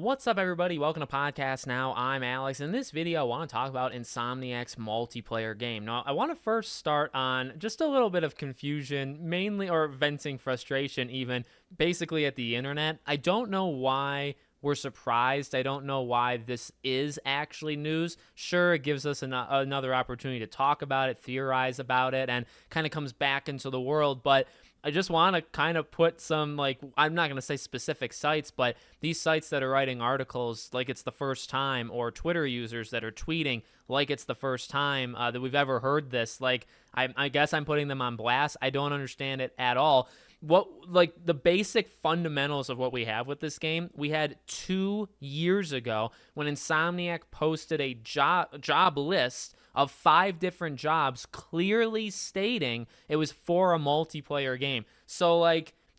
What's up, everybody? Welcome to Podcast Now. I'm Alex. In this video, I want to talk about Insomniac's multiplayer game. Now, I want to first start on just a little bit of confusion, mainly, or venting frustration even, basically at the internet. I don't know why we're surprised. I don't know why this is actually news. Sure, it gives us another opportunity to talk about it, theorize about it, and kind of comes back into the world, but I just want to kind of put some, I'm not going to say specific sites, but these sites that are writing articles like it's the first time, or Twitter users that are tweeting like it's the first time that we've ever heard this. I guess I'm putting them on blast. I don't understand it at all. The basic fundamentals of what we have with this game, we had 2 years ago when Insomniac posted a job list of 5 different jobs clearly stating it was for a multiplayer game. So,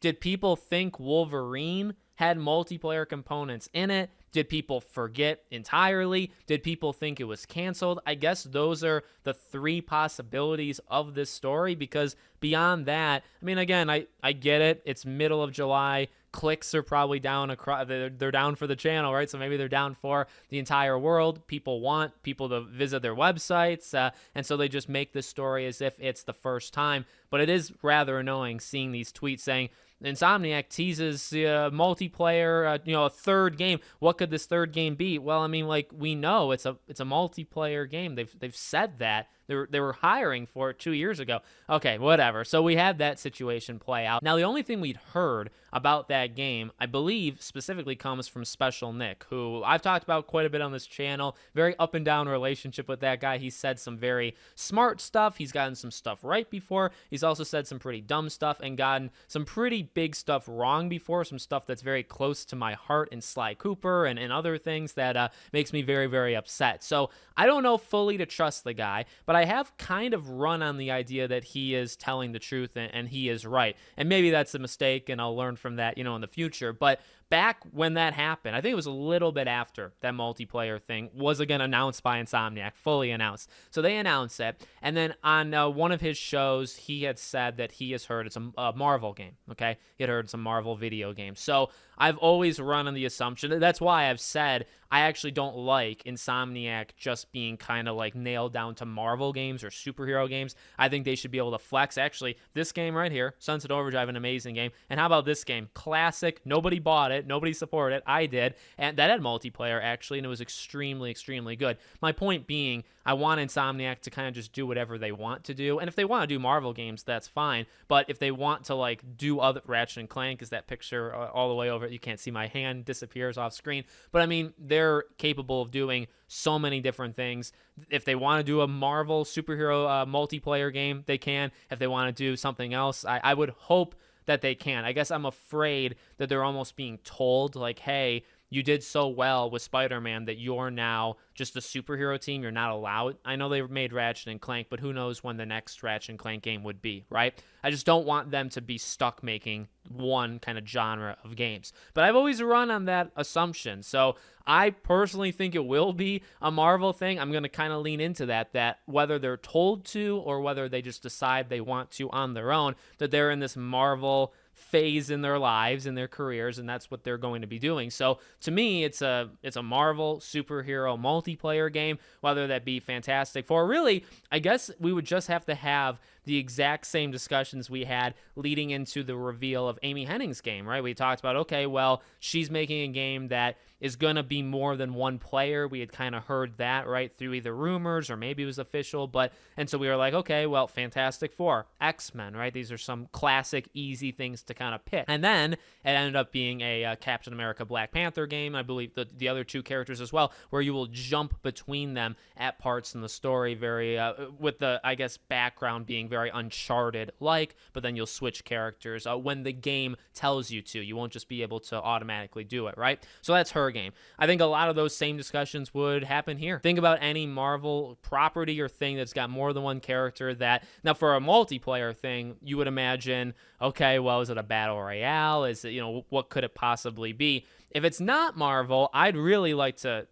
did people think Wolverine had multiplayer components in it? Did people forget entirely? Did people think it was canceled? I guess those are the 3 possibilities of this story, because beyond that, I mean, again, I get it. It's middle of July. Clicks are probably down across. They're down for the channel, right? So maybe they're down for the entire world. People want people to visit their websites, and so they just make this story as if it's the first time. But it is rather annoying seeing these tweets saying Insomniac teases multiplayer, a third game. What could this third game be? Well, I mean, we know it's a multiplayer game. They've said that. They were hiring for it 2 years ago. Okay, whatever. So we had that situation play out. Now, the only thing we'd heard about that game, I believe, specifically comes from Special Nick, who I've talked about quite a bit on this channel. Very up and down relationship with that guy. He said some very smart stuff. He's gotten some stuff right before. He's also said some pretty dumb stuff and gotten some pretty big stuff wrong before. Some stuff that's very close to my heart in Sly Cooper and other things that makes me very, very upset. So I don't know fully to trust the guy, but I have kind of run on the idea that he is telling the truth and he is right. And maybe that's a mistake, and I'll learn from that, in the future. But back when that happened, I think it was a little bit after that multiplayer thing was again announced by Insomniac, fully announced. So they announced it, and then on one of his shows, he had said that he has heard it's a Marvel game, okay? He had heard it's a Marvel video game. So I've always run on the assumption, that's why I've said I actually don't like Insomniac just being kind of nailed down to Marvel games or superhero games. I think they should be able to flex. Actually, this game right here, Sunset Overdrive, an amazing game. And how about this game? Classic. Nobody bought it. Nobody supported it. I did. And that had multiplayer, actually, and it was extremely, extremely good. My point being, I want Insomniac to kind of just do whatever they want to do. And if they want to do Marvel games, that's fine. But if they want to do other, Ratchet and Clank is that picture all the way over. You can't see my hand disappears off screen. But I mean, they're capable of doing so many different things. If they want to do a Marvel superhero multiplayer game, they can. If they want to do something else, I would hope that they can. I guess I'm afraid that they're almost being told, hey, you did so well with Spider-Man that you're now just a superhero team. You're not allowed. I know they made Ratchet and Clank, but who knows when the next Ratchet and Clank game would be, right? I just don't want them to be stuck making one kind of genre of games. But I've always run on that assumption. So I personally think it will be a Marvel thing. I'm going to kind of lean into that whether they're told to or whether they just decide they want to on their own, that they're in this Marvel phase in their lives, in their careers, and that's what they're going to be doing. So to me, it's a Marvel superhero multiplayer game, whether that be Fantastic Four. Really, I guess we would just have to have the exact same discussions we had leading into the reveal of Amy Hennig's game, right? We talked about, okay, well, she's making a game that is going to be more than one player. We had kind of heard that, right, through either rumors or maybe it was official, and so we were like, okay, well, Fantastic Four, X-Men, right? These are some classic, easy things to kind of pick. And then it ended up being a Captain America Black Panther game, I believe the other 2 characters as well, where you will jump between them at parts in the story, very, with the, I guess, background being very Uncharted-like, but then you'll switch characters when the game tells you to. You won't just be able to automatically do it, right? So that's her game. I think a lot of those same discussions would happen here. Think about any Marvel property or thing that's got more than one character that, now for a multiplayer thing, you would imagine, okay, well, is it a battle royale? Is it, what could it possibly be? If it's not Marvel, I'd really like to,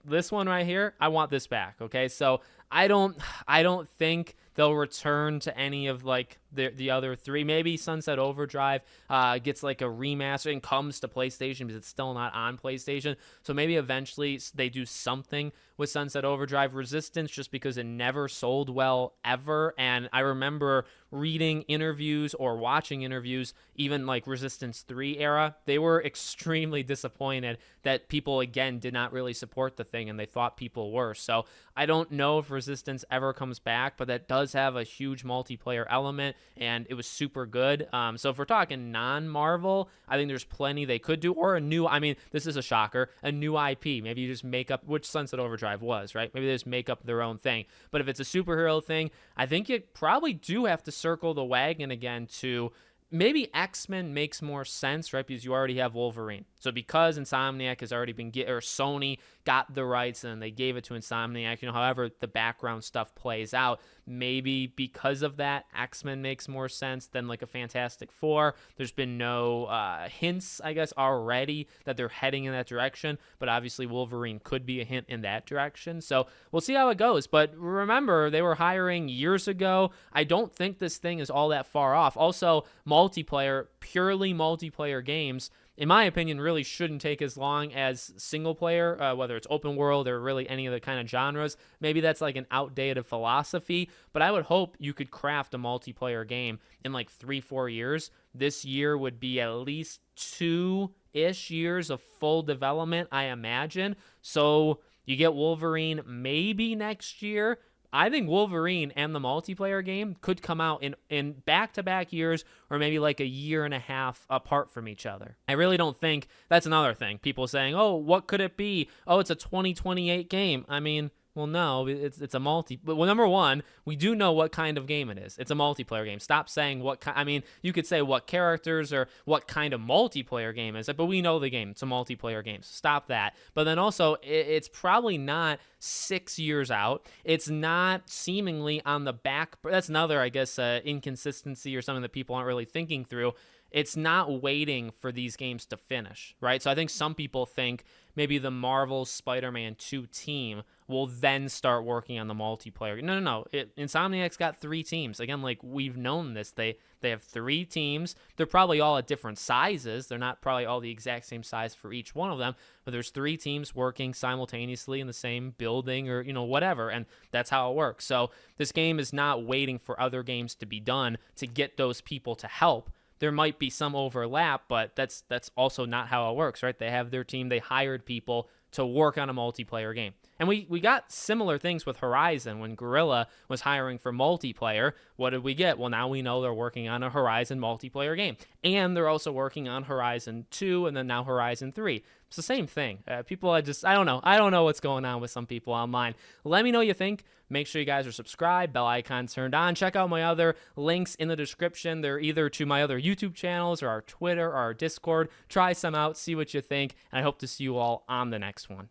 this one right here, I want this back, okay? So I don't think they'll return to any of like the other three. Maybe Sunset Overdrive gets like a remaster and comes to PlayStation because it's still not on PlayStation. So maybe eventually they do something with Sunset Overdrive. Resistance, just because it never sold well ever. And I remember reading interviews or watching interviews, even like Resistance 3 era, they were extremely disappointed that people, again, did not really support the thing and they thought people were. So I don't know if Resistance ever comes back, but that does have a huge multiplayer element and it was super good. So if we're talking non-Marvel, I think there's plenty they could do, or a new, I mean, this is a shocker, a new IP. Maybe you just make up, which Sunset Overdrive was, right? Maybe they just make up their own thing. But if it's a superhero thing, I think you probably do have to circle the wagon again to maybe X-Men makes more sense, right? Because you already have Wolverine. So because Insomniac has already been, or Sony got the rights and they gave it to Insomniac, however the background stuff plays out, maybe because of that, X-Men makes more sense than like a Fantastic Four. There's been no hints, I guess, already that they're heading in that direction, but obviously Wolverine could be a hint in that direction. So we'll see how it goes. But remember, they were hiring years ago. I don't think this thing is all that far off. Also, multiplayer, purely multiplayer games, in my opinion, really shouldn't take as long as single player, whether it's open world or really any of the kind of genres. Maybe that's like an outdated philosophy, but I would hope you could craft a multiplayer game in like 3-4 years. This year would be at least 2-ish years of full development, I imagine. So you get Wolverine maybe next year. I think Wolverine and the multiplayer game could come out in back-to-back years, or maybe like a year and a half apart from each other. I really don't think that's another thing. People saying, oh, what could it be? Oh, it's a 2028 game. I mean, well, no, it's a but well, number one, we do know what kind of game it is. It's a multiplayer game. Stop saying what kind. I mean, you could say what characters or what kind of multiplayer game is it, but we know the game. It's a multiplayer game. So stop that. But then also, it's probably not 6 years out. It's not seemingly on the back. That's another, I guess, inconsistency or something that people aren't really thinking through. It's not waiting for these games to finish, right? So I think some people think maybe the Marvel Spider-Man 2 team will then start working on the multiplayer. No. Insomniac's got 3 teams. Again, like we've known this. They have 3 teams. They're probably all at different sizes. They're not probably all the exact same size for each one of them, but there's 3 teams working simultaneously in the same building or, whatever, and that's how it works. So this game is not waiting for other games to be done to get those people to help. There might be some overlap, but that's also not how it works, right? They have their team. They hired people to work on a multiplayer game. And we got similar things with Horizon when Guerrilla was hiring for multiplayer. What did we get? Well, now we know they're working on a Horizon multiplayer game. And they're also working on Horizon 2 and then now Horizon 3. It's the same thing. People are just, I don't know. I don't know what's going on with some people online. Let me know what you think. Make sure you guys are subscribed, bell icon turned on. Check out my other links in the description. They're either to my other YouTube channels or our Twitter or our Discord. Try some out, see what you think, and I hope to see you all on the next one.